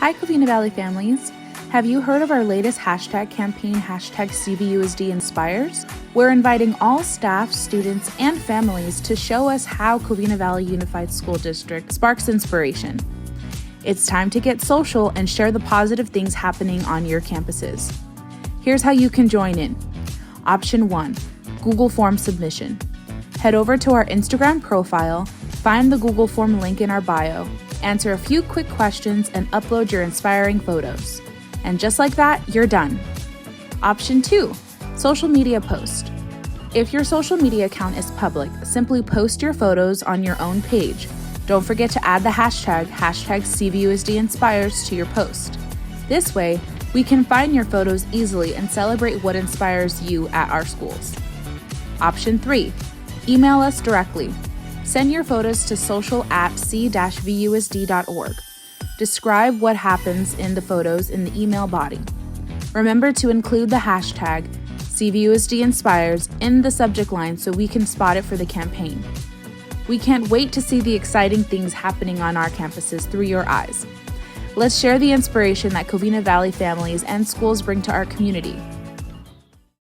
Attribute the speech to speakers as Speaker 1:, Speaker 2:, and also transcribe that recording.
Speaker 1: Hi, Covina-Valley families. Have you heard of our latest hashtag campaign, hashtag CVUSD Inspires? We're inviting all staff, students, and families to show us how Covina-Valley Unified School District sparks inspiration. It's time to get social and share the positive things happening on your campuses. Here's how you can join in. Option 1, Google Form submission. Head over to our Instagram profile, find the Google Form link in our bio, answer a few quick questions, and upload your inspiring photos. And just like that, you're done. Option 2, social media post. If your social media account is public, simply post your photos on your own page. Don't forget to add the hashtag CVUSD Inspires to your post. This way, we can find your photos easily and celebrate what inspires you at our schools. Option 3, email us directly. Send your photos to social@c-vusd.org. Describe what happens in the photos in the email body. Remember to include the hashtag CVUSD Inspires in the subject line so we can spot it for the campaign. We can't wait to see the exciting things happening on our campuses through your eyes. Let's share the inspiration that Covina-Valley families and schools bring to our community.